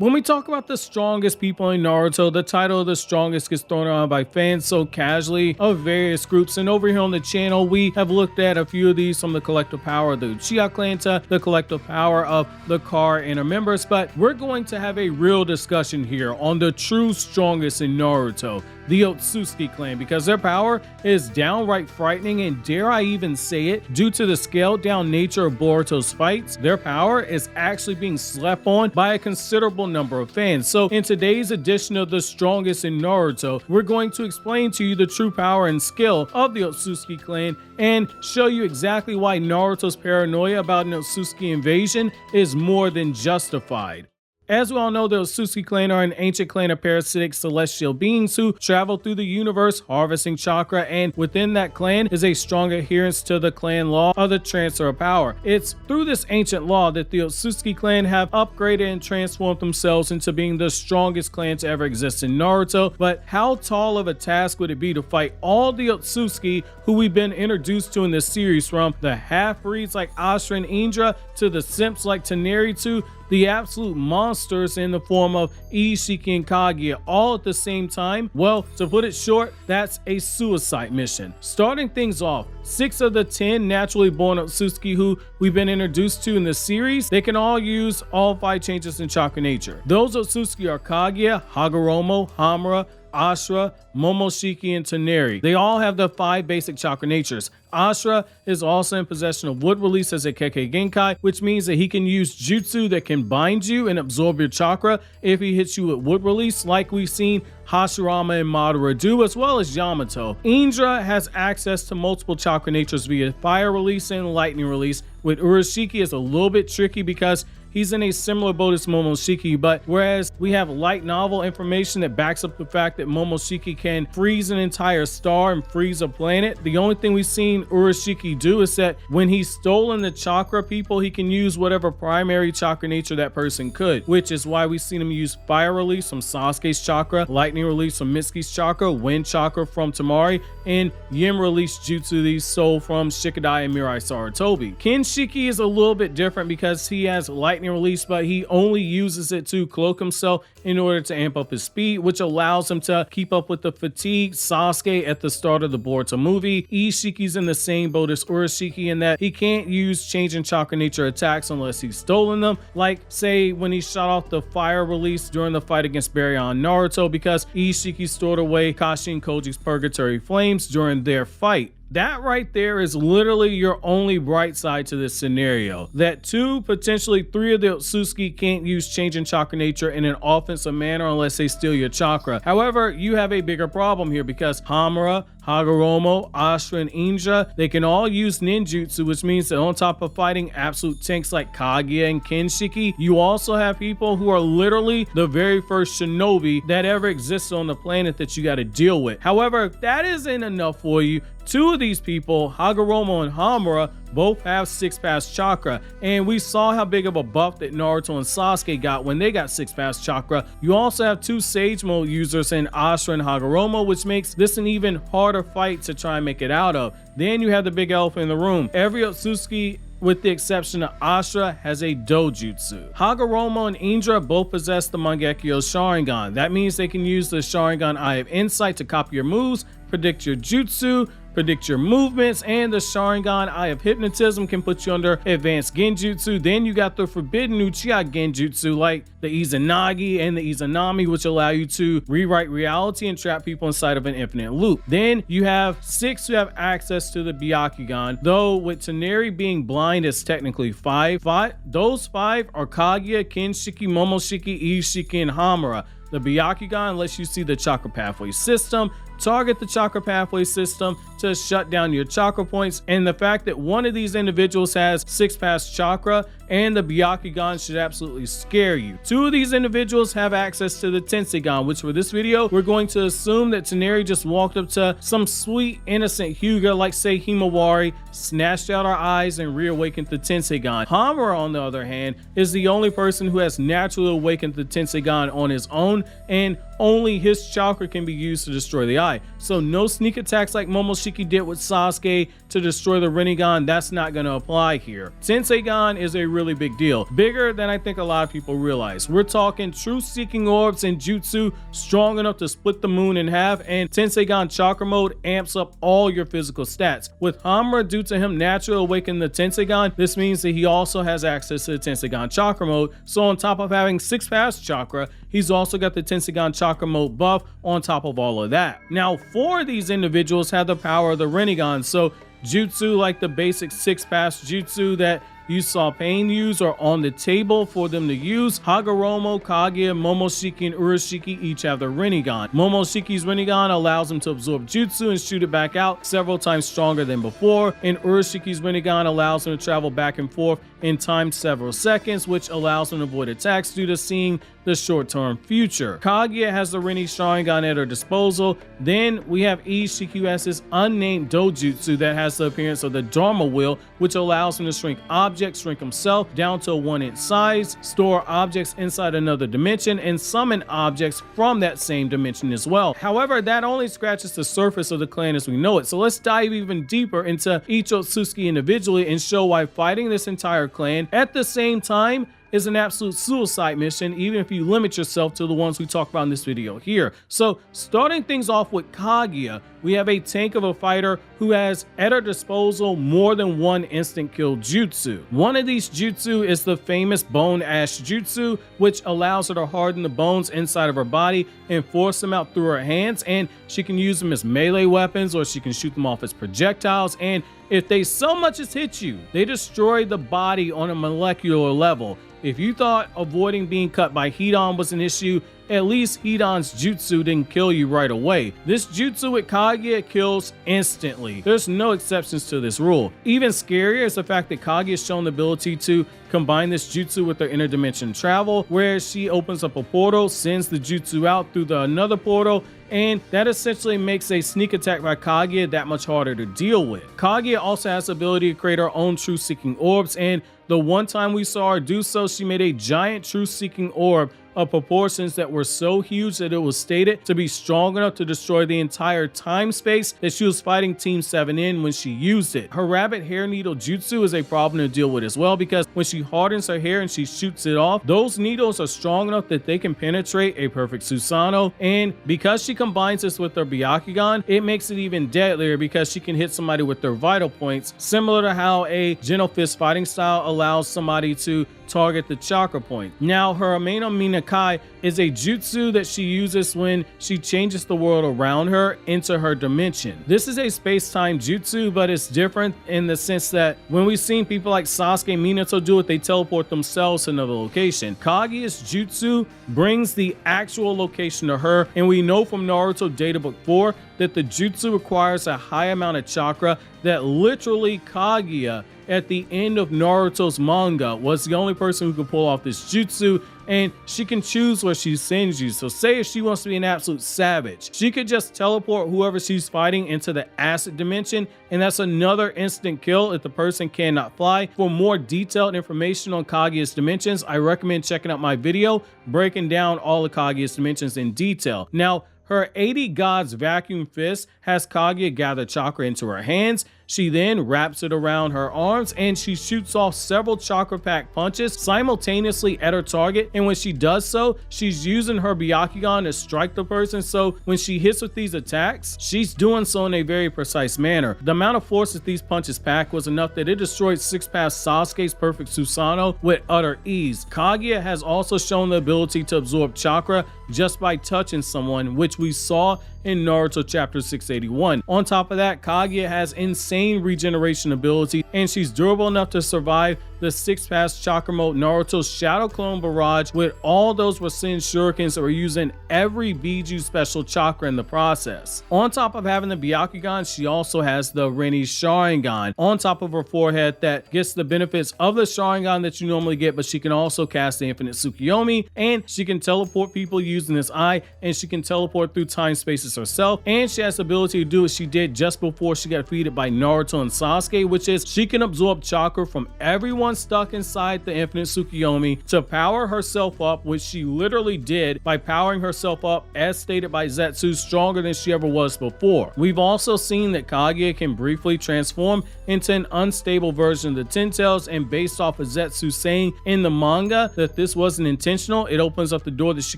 When we talk about the strongest people in Naruto, the title of the strongest gets thrown around by fans so casually of various groups, and over here on the channel we have looked at a few of these, from the collective power of the Uchiha clan to the collective power of the KAR and her members, but we're going to have a real discussion here on the true strongest in Naruto, the Otsutsuki clan, because their power is downright frightening, and dare I even say it, due to the scaled down nature of Boruto's fights, their power is actually being slept on by a considerable number of fans. So in today's edition of the strongest in Naruto, we're going to explain to you the true power and skill of the Otsutsuki clan and show you exactly why Naruto's paranoia about an Otsutsuki invasion is more than justified. As we all know, the Otsutsuki clan are an ancient clan of parasitic celestial beings who travel through the universe harvesting chakra, and within that clan is a strong adherence to the clan law of the transfer of power. It's through this ancient law that the Otsutsuki clan have upgraded and transformed themselves into being the strongest clan to ever exist in Naruto. But how tall of a task would it be to fight all the Otsutsuki who we've been introduced to in this series, from the half-breeds like Ashura and Indra to the simps like Toneri to the absolute monsters in the form of Isshiki and Kaguya, all at the same time? Well, to put it short, that's a suicide mission. Starting things off, 6 of the 10 naturally born Otsutsuki who we've been introduced to in the series, they can all use all 5 changes in chakra nature. Those Otsutsuki are Kaguya, Hagoromo, Hamura, Ashura, Momoshiki, and Toneri. They all have the 5 basic chakra natures. Ashura is also in possession of wood release as a Kekkei Genkai, which means that he can use jutsu that can bind you and absorb your chakra if he hits you with wood release, like we've seen Hashirama and Madara do, as well as Yamato. Indra has access to multiple chakra natures via fire release and lightning release. With Urashiki, it's a little bit tricky because he's in a similar boat as Momoshiki, but whereas we have light novel information that backs up the fact that Momoshiki can freeze an entire star and freeze a planet, the only thing we've seen Urashiki do is that when he's stolen the chakra people, he can use whatever primary chakra nature that person could, which is why we've seen him use fire release from Sasuke's chakra, lightning release from Mitsuki's chakra, wind chakra from Temari, and yin release jutsu these stole from Shikadai and Mirai Sarutobi. Kinshiki is a little bit different because he has lightning release, but he only uses it to cloak himself in order to amp up his speed, which allows him to keep up with the fatigued Sasuke at the start of the Boruto movie. Isshiki's in the same boat as Urashiki in that he can't use change in chakra nature attacks unless he's stolen them, like say when he shot off the fire release during the fight against Baryon and Naruto, because Isshiki stored away Kashi and Koji's purgatory flames during their fight. That right there is literally your only bright side to this scenario. That 2, potentially 3 of the Otsutsuki can't use change in chakra nature in an offensive manner unless they steal your chakra. However, you have a bigger problem here because Hamura, Hagoromo, Ashura, and Indra, they can all use ninjutsu, which means that on top of fighting absolute tanks like Kaguya and Kinshiki, you also have people who are literally the very first shinobi that ever existed on the planet that you got to deal with. However, if that isn't enough for you, 2 of these people, Hagoromo and Hamura, both have 6-pass chakra, and we saw how big of a buff that Naruto and Sasuke got when they got 6-pass chakra. You also have 2 Sage Mode users in Ashura and Hagoromo, which makes this an even harder fight to try and make it out of. Then you have the big elephant in the room. Every Otsutsuki, with the exception of Ashura, has a dojutsu. Hagoromo and Indra both possess the Mangekyo Sharingan. That means they can use the Sharingan Eye of Insight to copy your moves, predict your jutsu, predict your movements, and the Sharingan Eye of Hypnotism can put you under advanced genjutsu. Then you got the forbidden Uchiha genjutsu like the Izanagi and the Izanami, which allow you to rewrite reality and trap people inside of an infinite loop. Then you have 6 who have access to the Byakugan, though with Toneri being blind, it's technically 5. Those 5 are Kaguya, Kinshiki, Momoshiki, Isshiki, and Hamura. The Byakugan lets you see the chakra pathway system, target the chakra pathway system to shut down your chakra points, and the fact that one of these individuals has 6-pass chakra and the Byakugan should absolutely scare you. 2 of these individuals have access to the Tenseigan, which for this video we're going to assume that Toneri just walked up to some sweet innocent Hyuga like say Himawari, snatched out our eyes and reawakened the Tenseigan. Hamura, on the other hand, is the only person who has naturally awakened the Tenseigan on his own, and only his chakra can be used to destroy the eye. So no sneak attacks like Momoshiki Urashiki did with Sasuke to destroy the Rinnegan, that's not going to apply here. Tenseigan is a really big deal, bigger than I think a lot of people realize. We're talking truth-seeking orbs and jutsu strong enough to split the moon in half, and Tenseigan chakra mode amps up all your physical stats. With Hamura, due to him naturally awakening the Tenseigan, this means that he also has access to the Tenseigan chakra mode, so on top of having 6 pass chakra, he's also got the Tenseigan chakra mode buff on top of all of that. Now 4 of these individuals have the power of the Rinnegan, so jutsu like the basic 6 pass jutsu that you saw Pain use are on the table for them to use. Hagoromo, Kaguya, Momoshiki, and Urashiki each have their Rinnegan. Momoshiki's Rinnegan allows him to absorb jutsu and shoot it back out several times stronger than before, and Urashiki's Rinnegan allows him to travel back and forth in time several seconds, which allows him to avoid attacks due to seeing the short-term future. Kaguya has the Rinne Sharingan at her disposal. Then we have Isshiki, who has this unnamed dojutsu that has the appearance of the Dharma wheel, which allows him to shrink objects, shrink himself down to a 1-inch size, store objects inside another dimension, and summon objects from that same dimension as well. However, that only scratches the surface of the clan as we know it. So let's dive even deeper into each Otsutsuki individually and show why fighting this entire clan at the same time is an absolute suicide mission, even if you limit yourself to the ones we talk about in this video here. So starting things off with Kaguya, we have a tank of a fighter who has at her disposal more than one instant kill jutsu. One of these jutsu is the famous Bone Ash Jutsu, which allows her to harden the bones inside of her body and force them out through her hands, and she can use them as melee weapons or she can shoot them off as projectiles, and if they so much as hit you, they destroy the body on a molecular level. If you thought avoiding being cut by Hidan was an issue, at least Hidan's jutsu didn't kill you right away. This jutsu with Kaguya kills instantly. There's no exceptions to this rule. Even scarier is the fact that Kaguya has shown the ability to combine this jutsu with her interdimension travel, where she opens up a portal, sends the jutsu out through another portal, and that essentially makes a sneak attack by Kaguya that much harder to deal with. Kaguya also has the ability to create her own truth-seeking orbs, and the one time we saw her do so, she made a giant truth-seeking orb of proportions that were so huge that it was stated to be strong enough to destroy the entire time space that she was fighting Team 7 in when she used it. Her rabbit hair needle jutsu is a problem to deal with as well, because when she hardens her hair and she shoots it off, those needles are strong enough that they can penetrate a perfect Susanoo, and because she combines this with her Byakugan, it makes it even deadlier because she can hit somebody with their vital points, similar to how a gentle fist fighting style allows somebody to target the chakra point. Now, her Ameno Minakai is a jutsu that she uses when she changes the world around her into her dimension. This is a space-time jutsu, but it's different in the sense that when we've seen people like Sasuke and Minato do it, they teleport themselves to another location. Kaguya's jutsu brings the actual location to her, and we know from Naruto Databook 4 that the jutsu requires a high amount of chakra that literally Kaguya at the end of Naruto's manga was the only person who could pull off this jutsu, and she can choose where she sends you. So say if she wants to be an absolute savage, she could just teleport whoever she's fighting into the acid dimension, and that's another instant kill if the person cannot fly. For more detailed information on Kaguya's dimensions, I recommend checking out my video breaking down all of Kaguya's dimensions in detail. Now, her 80 Gods Vacuum Fist has Kaguya gather chakra into her hands. She then wraps it around her arms and she shoots off several chakra-packed punches simultaneously at her target. And when she does so, she's using her Byakugan to strike the person. So when she hits with these attacks, she's doing so in a very precise manner. The amount of force that these punches packed was enough that it destroyed 6-pass Sasuke's perfect Susanoo with utter ease. Kaguya has also shown the ability to absorb chakra just by touching someone, which we saw in Naruto chapter 681. On top of that, Kaguya has insane regeneration ability, and she's durable enough to survive the 6-pass chakra mode Naruto's Shadow Clone Barrage with all those Rasen shurikens that were using every Biju special chakra in the process. On top of having the Byakugan, she also has the Rinne Sharingan on top of her forehead that gets the benefits of the Sharingan that you normally get, but she can also cast the Infinite Tsukiyomi, and she can teleport people using this eye, and she can teleport through time spaces herself, and she has the ability to do what she did just before she got defeated by Naruto and Sasuke, which is she can absorb chakra from everyone one stuck inside the infinite Tsukuyomi to power herself up, which she literally did by powering herself up, as stated by Zetsu, stronger than she ever was before. We've also seen that Kaguya can briefly transform into an unstable version of the Ten Tails, and based off of Zetsu saying in the manga that this wasn't intentional, it opens up the door that she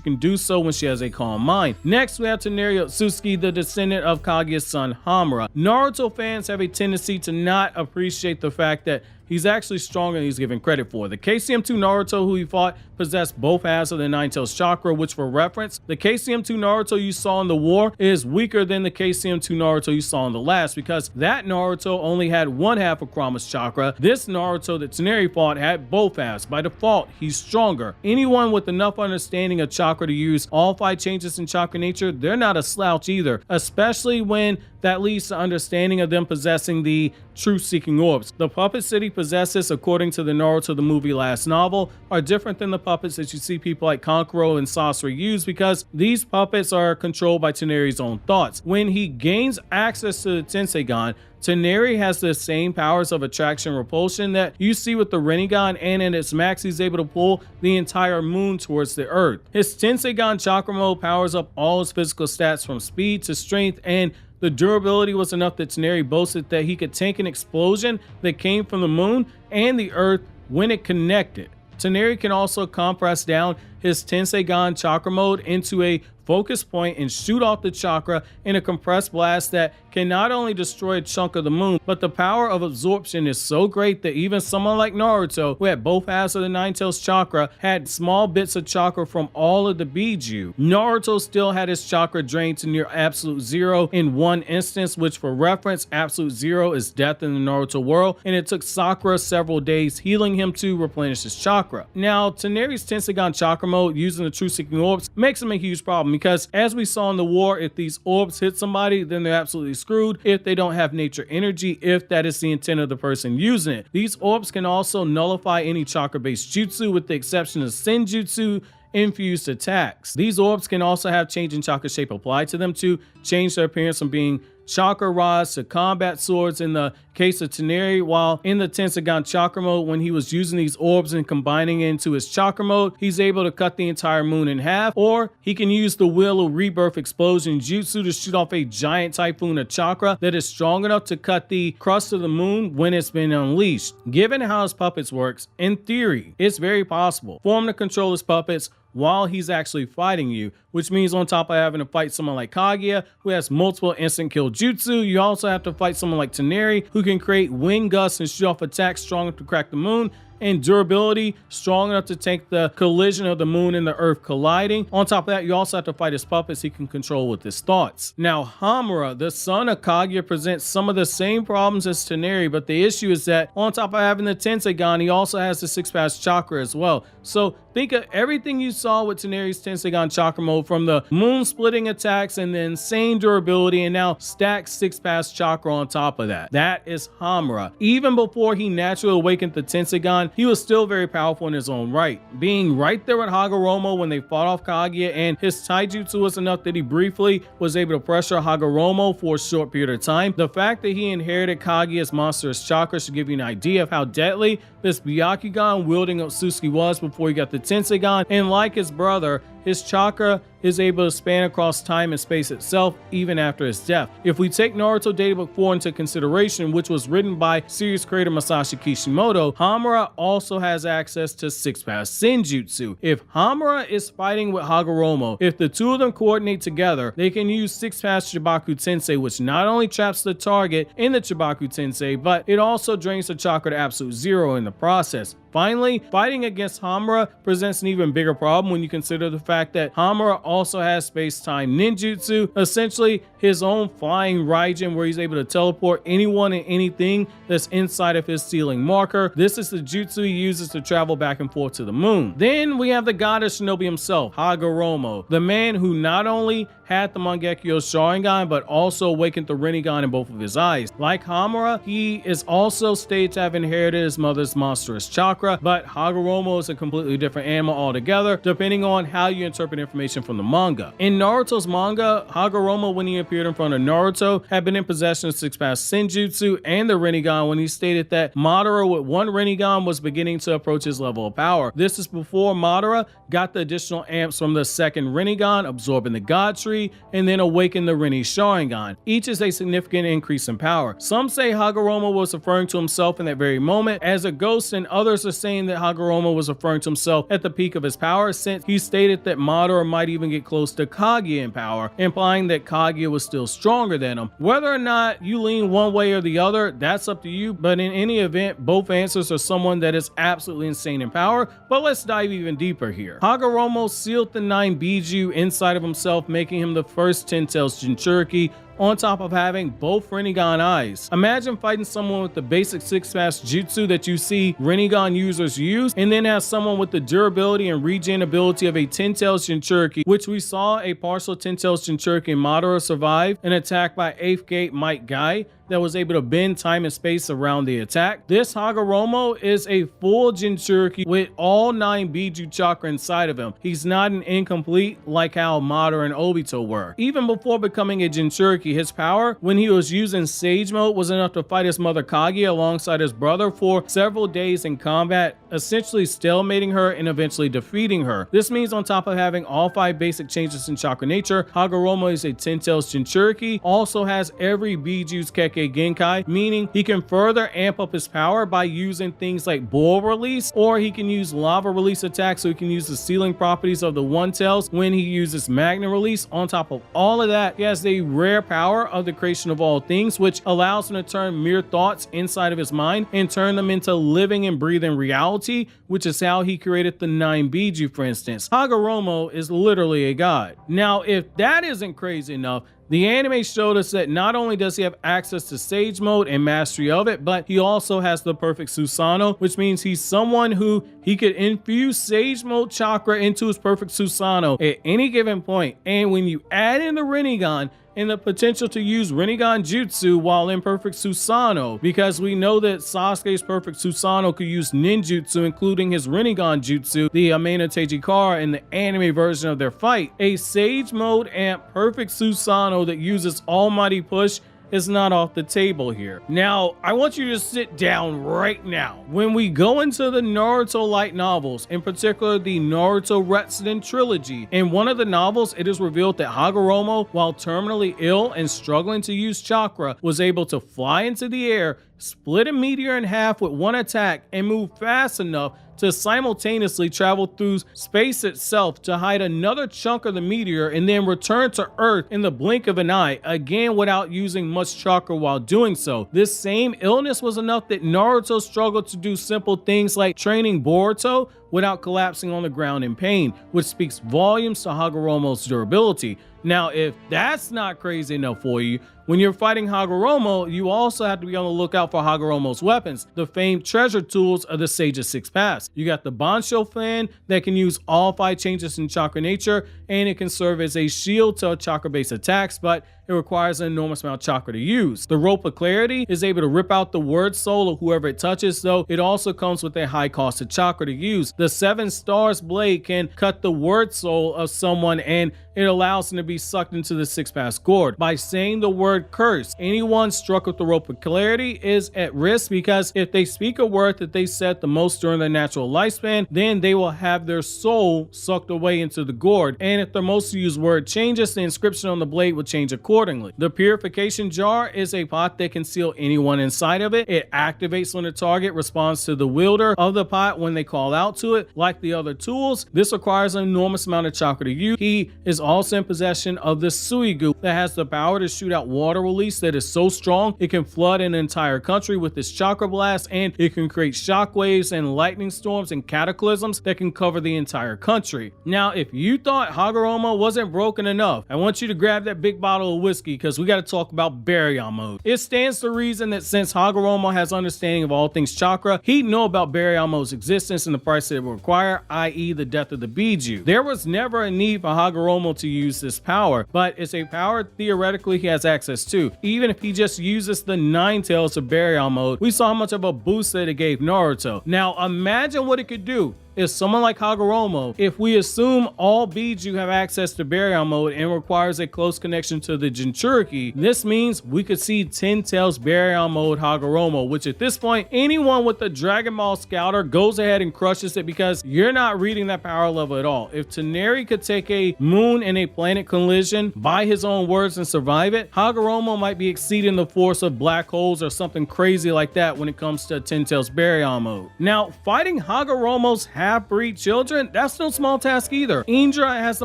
can do so when she has a calm mind. Next, we have Toneri Otsutsuki, the descendant of Kaguya's son Hamura. Naruto fans have a tendency to not appreciate the fact that he's actually stronger than he's given credit for. The KCM2 Naruto who he fought possessed both halves of the Nine Tails chakra, which for reference, the KCM2 Naruto you saw in the war is weaker than the KCM2 Naruto you saw in the last, because that Naruto only had one half of Kurama's chakra. This Naruto that Toneri fought had both halves. By default, he's stronger. Anyone with enough understanding of chakra to use all 5 changes in chakra nature, they're not a slouch either, especially when that leads to understanding of them possessing the truth-seeking orbs. The puppets that he possesses, according to the Naruto the movie last novel, are different than the puppets that you see people like Kankuro and Sasori use, because these puppets are controlled by Toneri's own thoughts. When he gains access to the Tenseigan, Toneri has the same powers of attraction and repulsion that you see with the Rinnegan, and in its max he's able to pull the entire moon towards the earth. His Tenseigan chakra mode powers up all his physical stats from speed to strength, and the durability was enough that Toneri boasted that he could tank an explosion that came from the moon and the earth when it connected. Toneri can also compress down his Tenseigan chakra mode into a focus point and shoot off the chakra in a compressed blast that can not only destroy a chunk of the moon, but the power of absorption is so great that even someone like Naruto, who had both halves of the Nine Tails chakra, had small bits of chakra from all of the Biju. Naruto still had his chakra drained to near absolute zero in one instance, which for reference, absolute zero is death in the Naruto world, and it took Sakura several days healing him to replenish his chakra. Now, Toneri's Tenseigan chakra mode using the truth-seeking orbs makes him a huge problem, because as we saw in the war, if these orbs hit somebody, then they're absolutely screwed if they don't have nature energy, if that is the intent of the person using it. These orbs can also nullify any chakra-based jutsu, with the exception of senjutsu infused attacks. These orbs can also have change in chakra shape applied to them to change their appearance from being chakra rods to combat swords in the case of Toneri, while in the Tenseigan chakra mode, when he was using these orbs and combining it into his chakra mode, he's able to cut the entire moon in half, or he can use the Wheel of Rebirth explosion jutsu to shoot off a giant typhoon of chakra that is strong enough to cut the crust of the moon when it's been unleashed. Given how his puppets works, in theory, it's very possible for him to control his puppets while he's actually fighting you, which means on top of having to fight someone like Kaguya, who has multiple instant kill jutsu, you also have to fight someone like Toneri, who can create wind gusts and shoot off attacks strong enough to crack the moon, and durability strong enough to take the collision of the moon and the earth colliding. On top of that, you also have to fight his puppets he can control with his thoughts. Now, Hamura, the son of Kaguya, presents some of the same problems as Toneri, but the issue is that on top of having the Tenseigan, he also has the 6-pass chakra as well. So think of everything you saw with Toneri's Tenseigan chakra mode, from the moon splitting attacks and the insane durability, and now stack 6-pass chakra on top of that. That is Hamura. Even before he naturally awakened the Tenseigan, he was still very powerful in his own right, being right there with Hagoromo when they fought off Kaguya, and his taijutsu was enough that he briefly was able to pressure Hagoromo for a short period of time. The fact that he inherited Kaguya's monstrous chakra should give you an idea of how deadly this Byakugan wielding Otsutsuki was before he got the Tenseigan, and like his brother, his chakra is able to span across time and space itself even after his death. If we take Naruto Databook 4 into consideration, which was written by series creator Masashi Kishimoto, Hamura also has access to 6-pass senjutsu. If Hamura is fighting with Hagoromo, if the two of them coordinate together, they can use 6-pass Chibaku Tensei, which not only traps the target in the Chibaku Tensei, but it also drains the chakra to absolute zero in the process. Finally, fighting against Hamura presents an even bigger problem when you consider the fact that Hamura also has space-time ninjutsu, essentially his own flying Raijin, where he's able to teleport anyone and anything that's inside of his ceiling marker. This is the jutsu he uses to travel back and forth to the moon. Then we have the god of shinobi himself, Hagoromo, the man who not only had the Mangekyo Sharingan, but also awakened the Rinnegan in both of his eyes. Like Hamura, he is also stated to have inherited his mother's monstrous chakra, but Hagoromo is a completely different animal altogether, depending on how you interpret information from the manga. In Naruto's manga, Hagoromo, when he appeared in front of Naruto, had been in possession of 6-pass Senjutsu and the Rinnegan when he stated that Madara with one Rinnegan was beginning to approach his level of power. This is before Madara got the additional amps from the second Rinnegan, absorbing the God Tree, and then awakened the Rinne Sharingan. Each is a significant increase in power. Some say Hagoromo was referring to himself in that very moment as a ghost, and others are saying that Hagoromo was referring to himself at the peak of his power, since he stated that Madara might even get close to Kaguya in power, implying that Kaguya was still stronger than him. Whether or not you lean one way or the other, that's up to you, but in any event, both answers are someone that is absolutely insane in power. But let's dive even deeper here. Hagoromo sealed the 9 Biju inside of himself, making him the first 10 Tails Jinchuriki, on top of having both Rinnegan eyes. Imagine fighting someone with the basic 6-pass jutsu that you see Rinnegan users use, and then have someone with the durability and regen ability of a 10 Tails Jinchuriki, which we saw a partial 10 Tails Jinchuriki in Madara survive an attack by 8th Gate Might Guy that was able to bend time and space around the attack. This Hagoromo is a full Jinchuriki with all 9 Biju chakra inside of him. He's not an incomplete like how Madara and Obito were. Even before becoming a Jinchuriki, his power when he was using Sage Mode was enough to fight his mother Kaguya alongside his brother for several days in combat, essentially stalemating her and eventually defeating her. This means on top of having all 5 basic changes in chakra nature, Hagoromo is a 10 Tails Jinchuriki, also has every Biju's Kekkei Genkai, meaning he can further amp up his power by using things like Bull Release, or he can use Lava Release attacks, so he can use the sealing properties of the One Tails when he uses Magna Release. On top of all of that, he has the rare power of the creation of all things, which allows him to turn mere thoughts inside of his mind and turn them into living and breathing reality, which is how he created the 9 Biju, for instance. Hagoromo is literally a god. Now, if that isn't crazy enough, the anime showed us that not only does he have access to Sage Mode and mastery of it, but he also has the perfect Susanoo, which means he's someone who he could infuse Sage Mode chakra into his perfect Susanoo at any given point. And when you add in the Rinnegan and the potential to use Rinnegan Jutsu while in perfect Susanoo, because we know that Sasuke's perfect Susanoo could use ninjutsu, including his Rinnegan Jutsu, the Amena Teijikara, in the anime version of their fight. A Sage Mode amp perfect Susanoo that uses Almighty Push is not off the table here. Now, I want you to sit down right now. When we go into the Naruto light novels, in particular the Naruto Retsuden trilogy, in one of the novels, it is revealed that Hagoromo, while terminally ill and struggling to use chakra, was able to fly into the air, split a meteor in half with one attack, and move fast enough to simultaneously travel through space itself to hide another chunk of the meteor and then return to Earth in the blink of an eye, again without using much chakra while doing so. This same illness was enough that Naruto struggled to do simple things like training Boruto without collapsing on the ground in pain, which speaks volumes to Hagoromo's durability. Now, if that's not crazy enough for you, when you're fighting Hagoromo, you also have to be on the lookout for Hagoromo's weapons, the famed treasure tools of the Sage's 6 Paths. You got the Bansho fan that can use all 5 changes in chakra nature, and it can serve as a shield to chakra-based attacks, but it requires an enormous amount of chakra to use. The Rope of Clarity is able to rip out the word soul of whoever it touches, though it also comes with a high cost of chakra to use. The 7 Stars blade can cut the word soul of someone, and it allows them to be sucked into the 6 Paths gourd. By saying the word curse, anyone struck with the Rope of Clarity is at risk, because if they speak a word that they said the most during their natural lifespan, then they will have their soul sucked away into the gourd, and if their most used word changes, the inscription on the blade will change accordingly. The Purification Jar is a pot that can seal anyone inside of it. It activates when the target responds to the wielder of the pot when they call out to it. Like the other tools, this requires an enormous amount of chakra to use. He is also in possession of the Suigu that has the power to shoot out water water release that is so strong it can flood an entire country with its chakra blast, and it can create shockwaves and lightning storms and cataclysms that can cover the entire country. Now, if you thought Hagoromo wasn't broken enough, I want you to grab that big bottle of whiskey because we got to talk about Baryon mode. It stands to reason that since Hagoromo has understanding of all things chakra, he'd know about Baryon mode's existence and the price that it would require, i.e. the death of the Biju. There was never a need for Hagoromo to use this power, but it's a power theoretically he has access to. Even if he just uses the 9 tails of Baryon mode, we saw how much of a boost that it gave Naruto. Now imagine what it could do is someone like Hagoromo, if we assume all Biju have access to Baryon mode and requires a close connection to the Jinchuriki, this means we could see 10 tails Baryon mode Hagoromo, which at this point, anyone with the Dragon Ball Scouter goes ahead and crushes it because you're not reading that power level at all. If Toneri could take a moon and a planet collision by his own words and survive it, Hagoromo might be exceeding the force of black holes or something crazy like that when it comes to 10 tails Baryon mode. Now, fighting Hagoromo's half-breed children, that's no small task either. Indra has the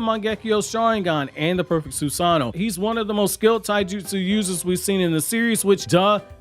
Mangekyo Sharingan and the perfect Susanoo. He's one of the most skilled taijutsu users we've seen in the series, which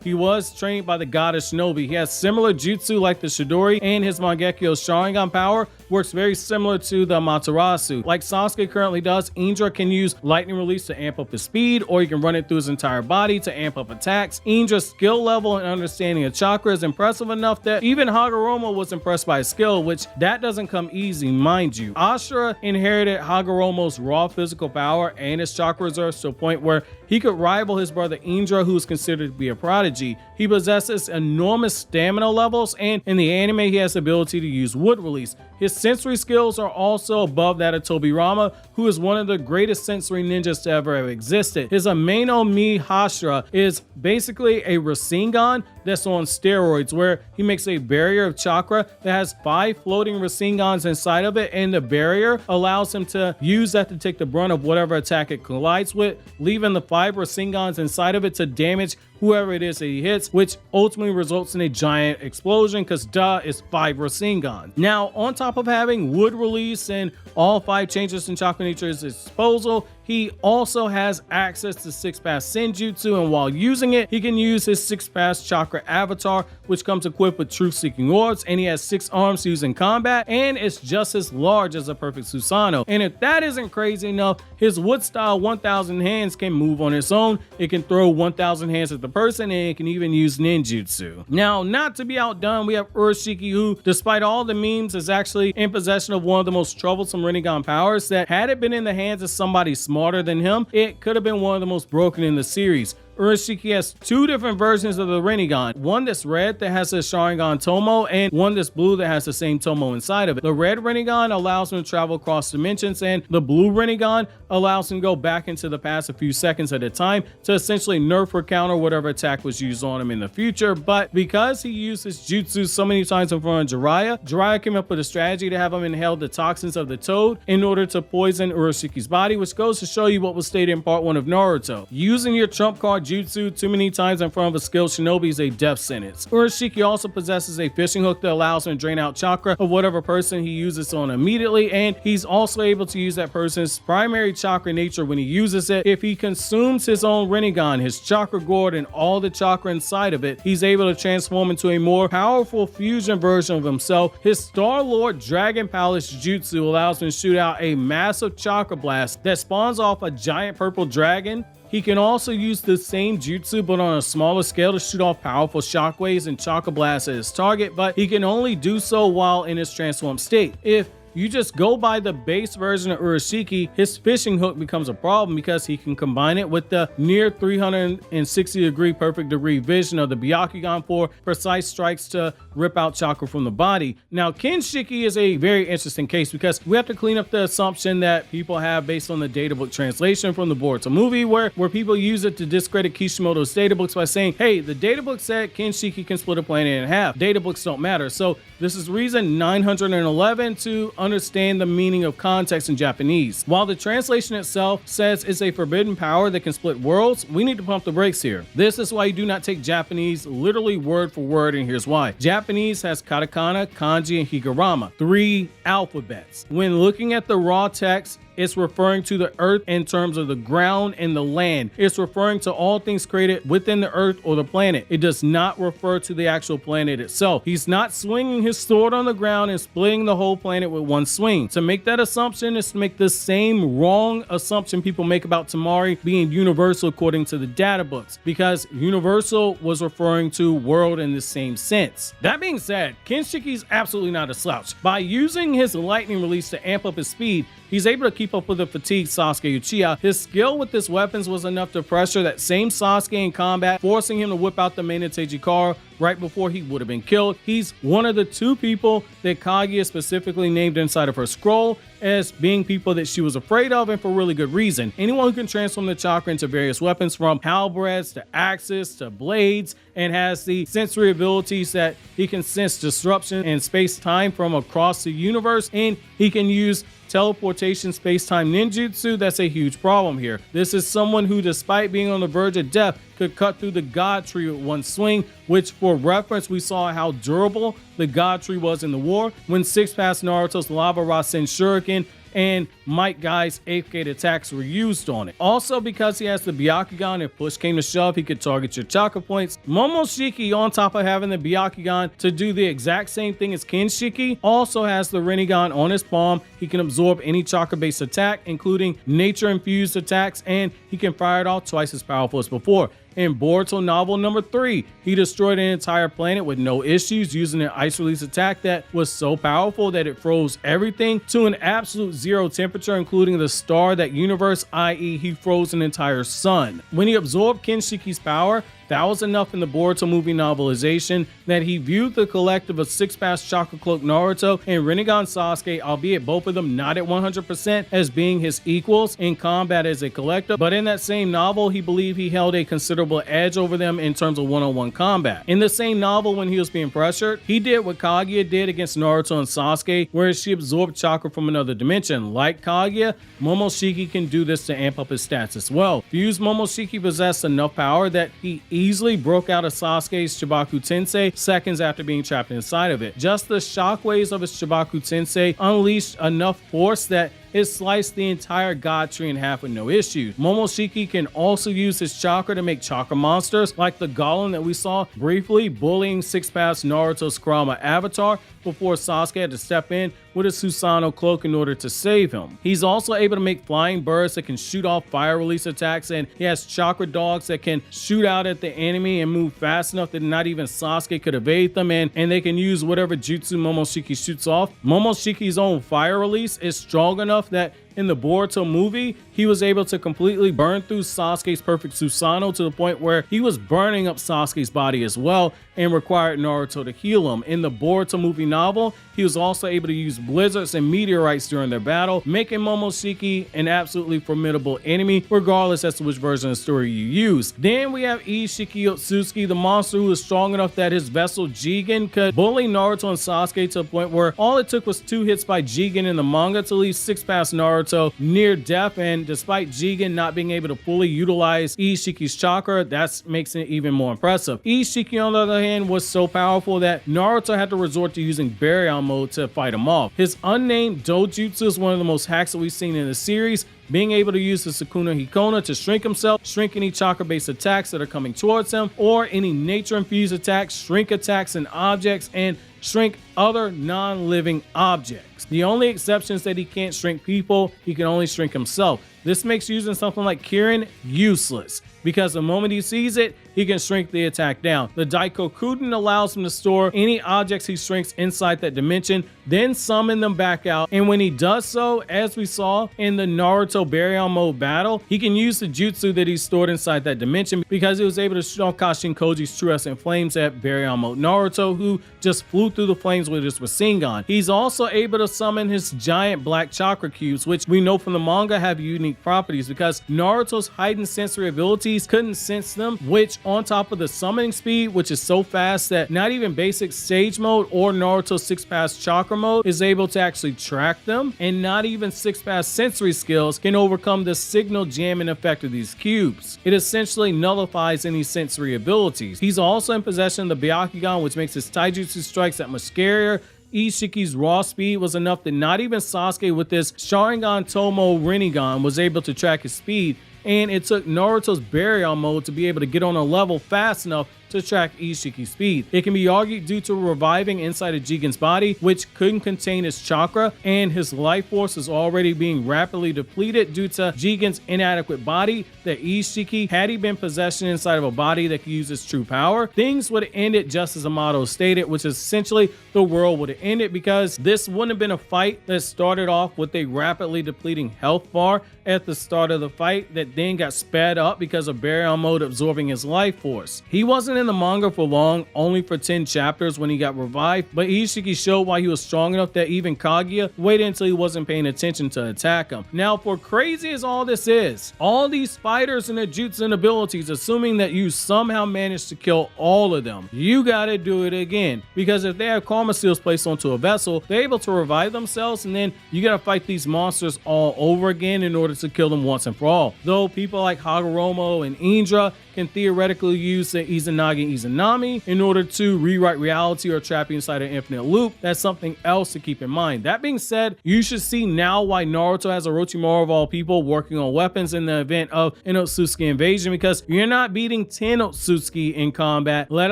he was trained by the goddess Shinobi. He has similar jutsu like the Chidori, and his Mangekyo Sharingan power works very similar to the Amaterasu. Like Sasuke currently does, Indra can use lightning release to amp up his speed, or he can run it through his entire body to amp up attacks. Indra's skill level and understanding of chakra is impressive enough that even Hagoromo was impressed by his skill, which that doesn't come easy, mind you. Ashura inherited Hagoromo's raw physical power and his chakra reserves to a point where he could rival his brother Indra, who is considered to be a prodigy. He possesses enormous stamina levels, and in the anime he has the ability to use wood release. His sensory skills are also above that of Tobirama, who is one of the greatest sensory ninjas to ever have existed. His Ameno Mi Hashira is basically a Rasengan that's on steroids, where he makes a barrier of chakra that has 5 floating Rasengans inside of it, and the barrier allows him to use that to take the brunt of whatever attack it collides with, leaving the 5 Rasengans inside of it to damage whoever it is that he hits, which ultimately results in a giant explosion because is 5 Rasengan. Now, on top of having wood release and all 5 changes in chakra nature at his disposal, he also has access to 6-pass Senjutsu, and while using it, he can use his 6-pass chakra avatar, which comes equipped with truth-seeking orbs, and he has 6 arms to use in combat, and it's just as large as a perfect Susanoo. And if that isn't crazy enough, his wood-style 1000 hands can move on its own. It can throw 1000 hands at the person, and it can even use ninjutsu. Now, not to be outdone, we have Urashiki, who, despite all the memes, is actually in possession of one of the most troublesome Rinnegan powers that, had it been in the hands of somebody smarter than him, it could have been one of the most broken in the series. Urashiki has 2 different versions of the Rinnegan. One that's red that has the Sharingan Tomo, and one that's blue that has the same Tomo inside of it. The red Rinnegan allows him to travel across dimensions, and the blue Rinnegan allows him to go back into the past a few seconds at a time to essentially nerf or counter whatever attack was used on him in the future. But because he used his jutsu so many times in front of Jiraiya came up with a strategy to have him inhale the toxins of the toad in order to poison Urashiki's body, which goes to show you what was stated in part 1 of Naruto. Using your trump card jutsu too many times in front of a skilled shinobi is a death sentence. Urashiki also possesses a fishing hook that allows him to drain out chakra of whatever person he uses on immediately, and he's also able to use that person's primary chakra nature when he uses it. If he consumes his own Rinnegan, his chakra gourd, and all the chakra inside of it, he's able to transform into a more powerful fusion version of himself. His Star Lord Dragon Palace jutsu allows him to shoot out a massive chakra blast that spawns off a giant purple dragon. He can also use the same jutsu but on a smaller scale to shoot off powerful shockwaves and chakra blasts at his target, but he can only do so while in his transformed state. If you just go by the base version of Urashiki, his fishing hook becomes a problem because he can combine it with the near 360-degree perfect degree vision of the Byakugan for precise strikes to rip out chakra from the body. Now, Kinshiki is a very interesting case because we have to clean up the assumption that people have based on the databook translation from the Boruto movie, where people use it to discredit Kishimoto's databooks by saying, hey, the databook said Kinshiki can split a planet in half. Databooks don't matter. So this is reason 911 to understand the meaning of context in Japanese. While the translation itself says it's a forbidden power that can split worlds, we need to pump the brakes here. This is why you do not take Japanese literally word for word, and here's why. Japanese has katakana, kanji, and higurama, 3 alphabets. When looking at the raw text, it's referring to the earth in terms of the ground and the land. It's referring to all things created within the earth or the planet. It does not refer to the actual planet itself. He's not swinging his sword on the ground and splitting the whole planet with one swing. To make that assumption is to make the same wrong assumption people make about Toneri being universal according to the data books, because universal was referring to world in the same sense. That being said, Kinshiki's absolutely not a slouch. By using his lightning release to amp up his speed, he's able to keep up with the fatigued Sasuke Uchiha. His skill with his weapons was enough to pressure that same Sasuke in combat, forcing him to whip out the main Teijikara right before he would have been killed. He's one of the two people that Kaguya specifically named inside of her scroll as being people that she was afraid of, and for really good reason. Anyone who can transform the chakra into various weapons, from halberds to axes to blades, and has the sensory abilities that he can sense disruption in space-time from across the universe, and he can use teleportation space-time ninjutsu. That's a huge problem here. This is someone who, despite being on the verge of death, could cut through the God Tree with one swing, which, for reference, we saw how durable the God Tree was in the war when 6 past Naruto's Lava Rasen Shuriken and Might Guy's 8th gate attacks were used on it. Also, because he has the Byakugan, if push came to shove, he could target your chakra points. Momoshiki, on top of having the Byakugan to do the exact same thing as Kinshiki, also has the Rinnegan on his palm. He can absorb any chakra-based attack, including nature-infused attacks, and he can fire it off twice as powerful as before. In Boruto novel number 3, he destroyed an entire planet with no issues using an ice release attack that was so powerful that it froze everything to an absolute zero temperature, including the star, that universe, i.e. he froze an entire sun. When he absorbed Kinshiki's power, that was enough in the Boruto movie novelization that he viewed the collective of 6 past Chakra Cloak Naruto and Rinnegan Sasuke, albeit both of them not at 100%, as being his equals in combat as a collective. But in that same novel, he believed he held a considerable edge over them in terms of one-on-one combat. In the same novel, when he was being pressured, he did what Kaguya did against Naruto and Sasuke, where she absorbed chakra from another dimension. Like Kaguya, Momoshiki can do this to amp up his stats as well. Fused Momoshiki possessed enough power that he easily broke out of Sasuke's Chibaku Tensei seconds after being trapped inside of it. Just the shockwaves of his Chibaku Tensei unleashed enough force that it sliced the entire God Tree in half with no issues. Momoshiki can also use his chakra to make chakra monsters, like the golem that we saw briefly bullying 6 past Naruto's Kurama avatar before Sasuke had to step in with a Susanoo cloak in order to save him. He's also able to make flying birds that can shoot off fire release attacks, and he has chakra dogs that can shoot out at the enemy and move fast enough that not even Sasuke could evade them, and they can use whatever jutsu Momoshiki shoots off. Momoshiki's own fire release is strong enough that in the Boruto movie, he was able to completely burn through Sasuke's perfect Susanoo to the point where he was burning up Sasuke's body as well and required Naruto to heal him. In the Boruto movie novel, he was also able to use blizzards and meteorites during their battle, making Momoshiki an absolutely formidable enemy, regardless as to which version of the story you use. Then we have Isshiki Otsutsuki, the monster who is strong enough that his vessel Jigen could bully Naruto and Sasuke to the point where all it took was 2 hits by Jigen in the manga to leave 6 past Naruto near death, and despite Jigen not being able to fully utilize Isshiki's chakra, that makes it even more impressive. Isshiki, on the other hand, was so powerful that Naruto had to resort to using Baryon mode to fight him off. His unnamed dojutsu is one of the most hacks that we've seen in the series, being able to use the Sukuna Hikona to shrink himself, shrink any chakra-based attacks that are coming towards him, or any nature-infused attacks, shrink attacks and objects, and shrink other non-living objects. The only exception is that he can't shrink people, he can only shrink himself. This makes using something like Kirin useless, because the moment he sees it, he can shrink the attack down. The Daikokuden allows him to store any objects he shrinks inside that dimension, then summon them back out, and when he does so, as we saw in the Naruto Baryon mode battle, he can use the jutsu that he stored inside that dimension, because he was able to shoot off Kashin Koji's True Essence Flames at Baryon mode Naruto, who just flew through the flames with his Rasengan. He's also able to summon his giant black chakra cubes, which we know from the manga have unique properties, because Naruto's heightened sensory abilities couldn't sense them, which on top of the summoning speed, which is so fast that not even basic Sage mode or Naruto's 6 past chakra mode is able to actually track them, and not even 6 past sensory skills can overcome the signal jamming effect of these cubes. It essentially nullifies any sensory abilities. He's also in possession of the Byakugan, which makes his taijutsu strikes that much scarier, Isshiki's raw speed was enough that not even Sasuke with this Sharingan Tomo Rinnegan was able to track his speed, and it took Naruto's Baryon mode to be able to get on a level fast enough to track Isshiki's speed. It can be argued due to reviving inside of Jigen's body, which couldn't contain his chakra, and his life force is already being rapidly depleted due to Jigen's inadequate body, that Isshiki, had he been possessed inside of a body that could use its true power, things would have ended just as Amato stated, which is essentially the world would have ended, because this wouldn't have been a fight that started off with a rapidly depleting health bar at the start of the fight that then got sped up because of Baryon mode absorbing his life force. He wasn't in the manga for long, only for 10 chapters when he got revived, but Isshiki showed why he was strong enough that even Kaguya waited until he wasn't paying attention to attack him. Now, for crazy as all this is, all these fighters and their jutsu and abilities, assuming that you somehow managed to kill all of them, you gotta do it again, because if they have karma seals placed onto a vessel, they're able to revive themselves, and then you gotta fight these monsters all over again in order to kill them once and for all. Though people like Hagoromo and Indra can theoretically use the Izanagi and Izanami in order to rewrite reality or trap you inside an infinite loop, that's something else to keep in mind. That being said, you should see now why Naruto has Orochimaru of all people working on weapons in the event of an Otsutsuki invasion, because you're not beating 10 Otsutsuki in combat, let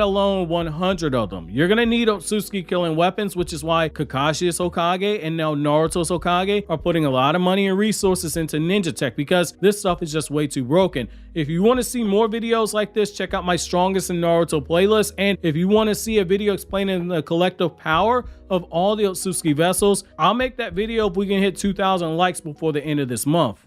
alone 100 of them. You're gonna need Otsutsuki killing weapons, which is why Kakashi is Hokage and now Naruto's Hokage are putting a lot of money and resources into ninja tech, because this stuff is just way too broken. If you want to see more videos like this, check out my Strongest in Naruto playlist, and if you want to see a video explaining the collective power of all the Otsutsuki vessels, I'll make that video if we can hit 2,000 likes before the end of this month.